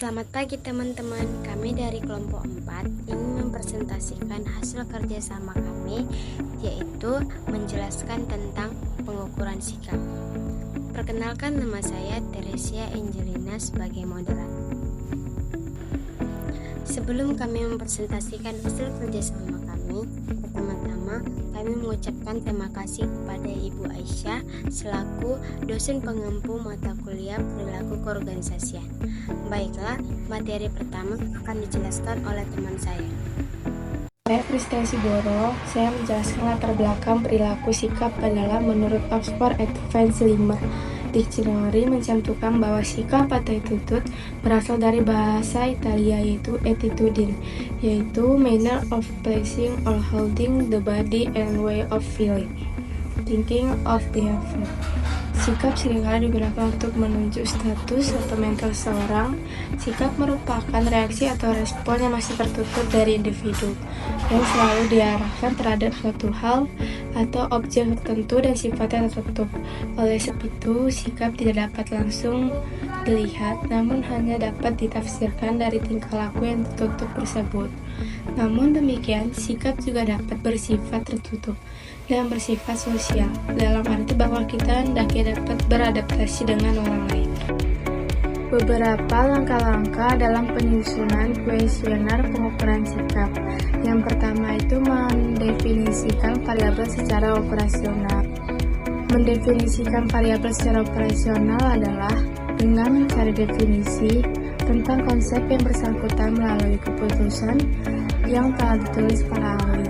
Selamat pagi teman-teman, kami dari kelompok 4 ingin mempresentasikan hasil kerjasama kami, yaitu menjelaskan tentang pengukuran sikap. Perkenalkan, nama saya Teresia Angelina sebagai moderator. Sebelum kami mempresentasikan hasil kerjasama kami, pertama-tama kami mengucapkan terima kasih kepada Ibu Aisyah selaku dosen pengempu mata kuliah perilaku keorganisasian. Baiklah, materi pertama akan dijelaskan oleh teman saya. Saya Kristiansi Boro, saya menjelaskan latar belakang perilaku sikap adalah menurut Oxford Advanced 5. Dictionary mencantumkan bahwa sikap atau attitude berasal dari bahasa Italia yaitu attitudine, yaitu manner of placing or holding the body and way of feeling, thinking of behavior. Sikap seringkali digunakan untuk menunjuk status atau mental seseorang. Sikap merupakan reaksi atau respon yang masih tertutup dari individu dan selalu diarahkan terhadap suatu hal atau objek tertentu dan sifatnya tertutup. Oleh sebab itu, sikap tidak dapat langsung dilihat, namun hanya dapat ditafsirkan dari tingkah laku yang tertutup tersebut. Namun demikian, sikap juga dapat bersifat tertutup dan bersifat sosial, dalam arti bahwa kita hendaknya dapat beradaptasi dengan orang lain. Beberapa langkah-langkah dalam penyusunan kuesioner pengukuran sikap. Yang pertama itu mendefinisikan variabel secara operasional. Mendefinisikan variabel secara operasional adalah dengan mencari definisi tentang konsep yang bersangkutan melalui keputusan yang telah ditulis para ahli.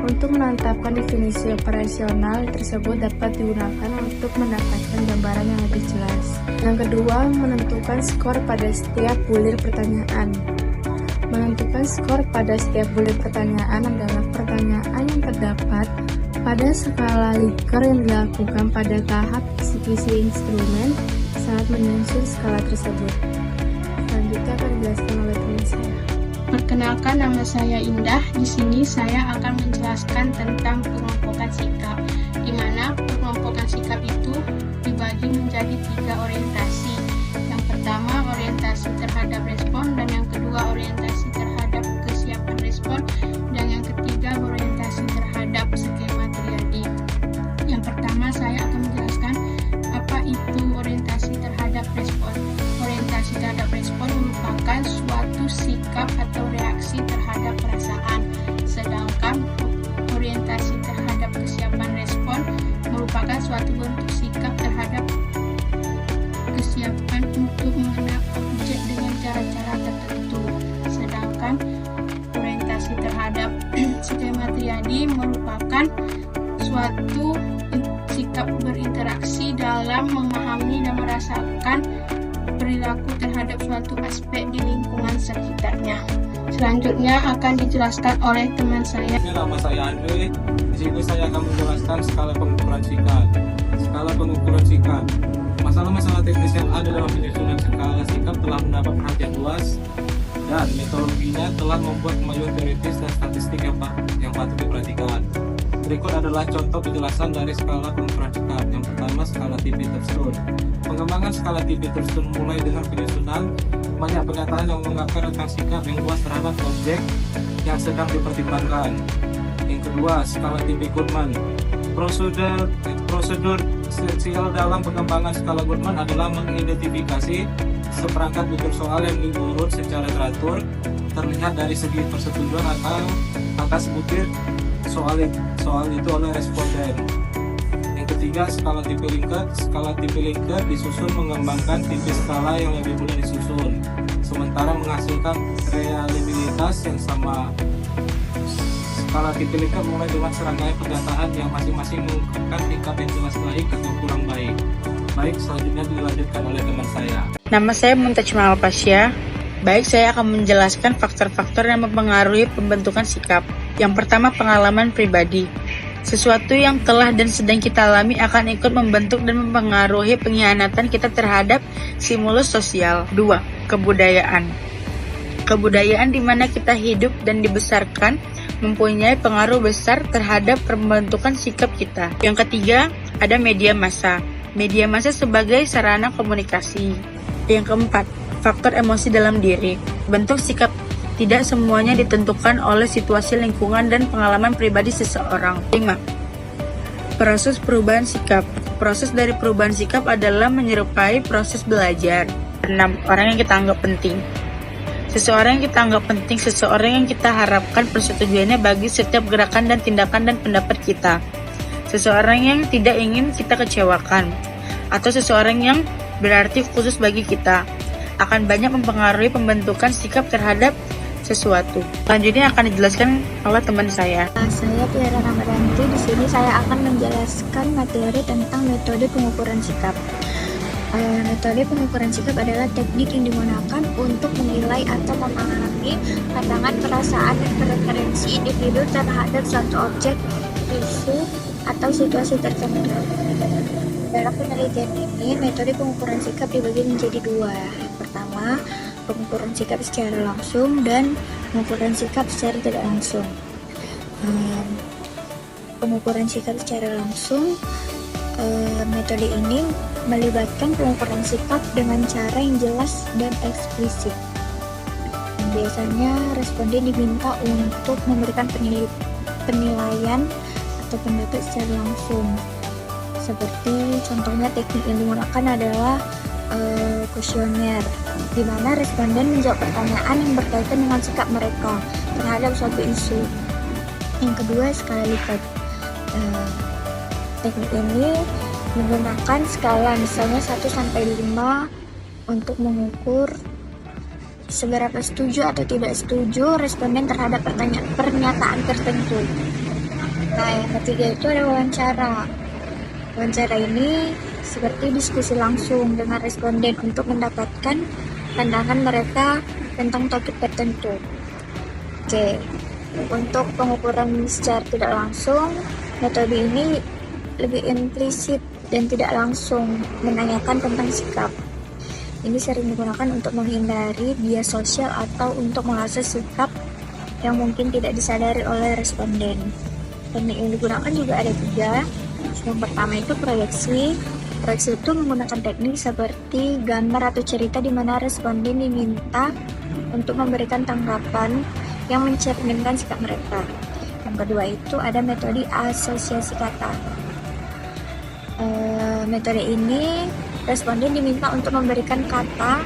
Untuk menetapkan definisi operasional tersebut dapat digunakan untuk mendapatkan gambaran yang lebih jelas. Yang kedua, menentukan skor pada setiap bulir pertanyaan. Menentukan skor pada setiap bulir pertanyaan adalah pertanyaan yang terdapat pada skala Likert yang dilakukan pada tahap eksekusi instrumen saat menyusun skala tersebut. Selanjutnya akan dijelaskan oleh teman saya. Perkenalkan, nama saya Indah. Di sini saya akan menjelaskan tentang pengelompokan sikap, di mana pengelompokan sikap itu dibagi menjadi 3 orientasi. Yang pertama, orientasi terhadap respon, dan yang kedua, orientasi terhadap kesiapan respon, dan yang ketiga, orientasi terhadap skema triadi. Yang pertama, saya akan menjelaskan apa itu orientasi terhadap respon. Orientasi terhadap respon merupakan suatu sikap atau reaksi terhadap perasaan, sedangkan orientasi terhadap kesiapan respon merupakan suatu bentuk sikap terhadap kesiapan untuk mengenal objek dengan cara-cara tertentu. Sedangkan orientasi terhadap skema triadi merupakan suatu sikap berinteraksi dalam memahami dan merasakan perilaku terhadap suatu aspek di lingkungan sekitarnya. Selanjutnya akan dijelaskan oleh teman saya. Nama saya Andre. Di sini saya akan menjelaskan skala pengukuran sikap. Skala pengukuran sikap. Masalah-masalah teknis yang ada dalam penyusunan skala sikap telah mendapat perhatian luas dan metodologinya telah membuat kemajuan teoritis dan statistik yang patut diperhatikan. Berikut adalah contoh penjelasan dari skala pengukuran sikap. Yang pertama, skala Tippi-Thurstone. Pengembangan skala Tippi-Thurstone mulai dengan penyusunan banyak pernyataan yang mengungkapkan tentang sikap yang luas terhadap objek yang sedang dipertimbangkan. Yang kedua, skala Tippi-Goodman. Prosedur esensial dalam pengembangan skala Goodman adalah mengidentifikasi seperangkat butir soal yang diurut secara teratur, terlihat dari segi persetujuan atau atas butir soal itu oleh responden. Yang ketiga, skala Tippi-Likert. Skala Tippi-Likert disusun mengembangkan tipe skala yang lebih mudah disusun, sementara menghasilkan reliabilitas yang sama. Skala Tippi-Likert mulai dengan serangkaian pernyataan yang masing-masing mengungkapkan tingkat yang jelas baik atau kurang baik. Baik, selanjutnya dilanjutkan oleh teman saya. Nama saya Muntajmal Pasya. Baik, saya akan menjelaskan faktor-faktor yang mempengaruhi pembentukan sikap. Yang pertama, pengalaman pribadi. Sesuatu yang telah dan sedang kita alami akan ikut membentuk dan mempengaruhi pengkhianatan kita terhadap stimulus sosial. 2. Kebudayaan. Kebudayaan di mana kita hidup dan dibesarkan mempunyai pengaruh besar terhadap pembentukan sikap kita. Yang ketiga, ada media massa. Media massa sebagai sarana komunikasi. Yang keempat, faktor emosi dalam diri. Bentuk sikap tidak semuanya ditentukan oleh situasi lingkungan dan pengalaman pribadi seseorang. 5. Proses perubahan sikap. Proses dari perubahan sikap adalah menyerupai proses belajar. 6. Orang yang kita anggap penting. Seseorang yang kita anggap penting, seseorang yang kita harapkan persetujuannya bagi setiap gerakan dan tindakan dan pendapat kita. Seseorang yang tidak ingin kita kecewakan, atau seseorang yang berarti khusus bagi kita, akan banyak mempengaruhi pembentukan sikap terhadap sesuatu. Selanjutnya akan dijelaskan oleh teman saya. Saya Tiara Ramadanti. Di sini saya akan menjelaskan materi tentang metode pengukuran sikap. Metode pengukuran sikap adalah teknik yang digunakan untuk menilai atau memahami pandangan, perasaan, dan preferensi individu terhadap suatu objek, isu, atau situasi tertentu. Dalam penelitian ini, metode pengukuran sikap dibagi menjadi dua. Yang pertama, pengukuran sikap secara langsung dan pengukuran sikap secara tidak langsung. Pengukuran sikap secara langsung, metode ini melibatkan pengukuran sikap dengan cara yang jelas dan eksplisit. Biasanya responden diminta untuk memberikan penilaian atau pendapat secara langsung. Seperti contohnya teknik yang digunakan adalah kuesioner, di mana responden menjawab pertanyaan yang berkaitan dengan sikap mereka terhadap suatu isu. Yang kedua, skala Likert. Teknik ini menggunakan skala misalnya 1-5 untuk mengukur seberapa setuju atau tidak setuju responden terhadap pernyataan tertentu. Nah, yang ketiga itu ada wawancara. Wawancara ini seperti diskusi langsung dengan responden untuk mendapatkan pandangan mereka tentang topik tertentu. Oke, untuk pengukuran secara tidak langsung, metode ini lebih implisit dan tidak langsung menanyakan tentang sikap. Ini sering digunakan untuk menghindari bias sosial atau untuk mengasah sikap yang mungkin tidak disadari oleh responden. Teknik yang digunakan juga ada 3. Yang pertama itu proyeksi. Proyeksi itu menggunakan teknik seperti gambar atau cerita di mana responden diminta untuk memberikan tanggapan yang mencerminkan sikap mereka. Yang kedua itu ada metode asosiasi kata. Metode ini responden diminta untuk memberikan kata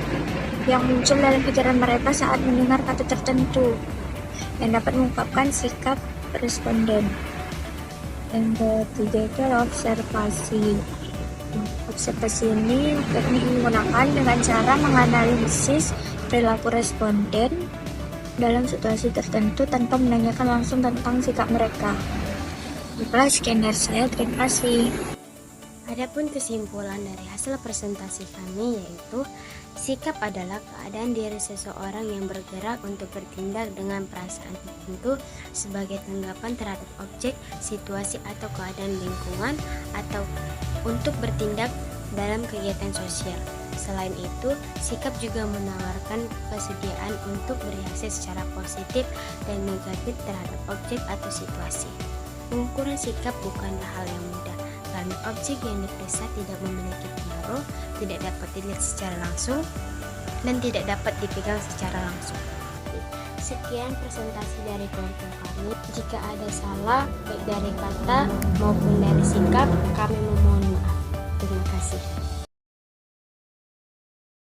yang muncul dalam pikiran mereka saat mendengar kata tertentu yang dapat mengungkapkan sikap responden. Yang ketiga itu adalah observasi. Observasi ini teknik digunakan dengan cara menganalisis perilaku responden dalam situasi tertentu tanpa menanyakan langsung tentang sikap mereka. Itulah sekian dari saya, terima kasih. Adapun kesimpulan dari hasil presentasi kami yaitu sikap adalah keadaan diri seseorang yang bergerak untuk bertindak dengan perasaan tertentu sebagai tanggapan terhadap objek, situasi atau keadaan lingkungan atau untuk bertindak dalam kegiatan sosial. Selain itu, sikap juga menawarkan kesediaan untuk bereaksi secara positif dan negatif terhadap objek atau situasi. Pengukuran sikap bukanlah hal yang mudah karena objek yang diperiksa tidak memiliki pengaruh, tidak dapat dilihat secara langsung, dan tidak dapat dipegang secara langsung. Sekian presentasi dari kelompok kami. Jika ada salah, baik dari kata maupun dari sikap, kami memohon maaf. Terima kasih.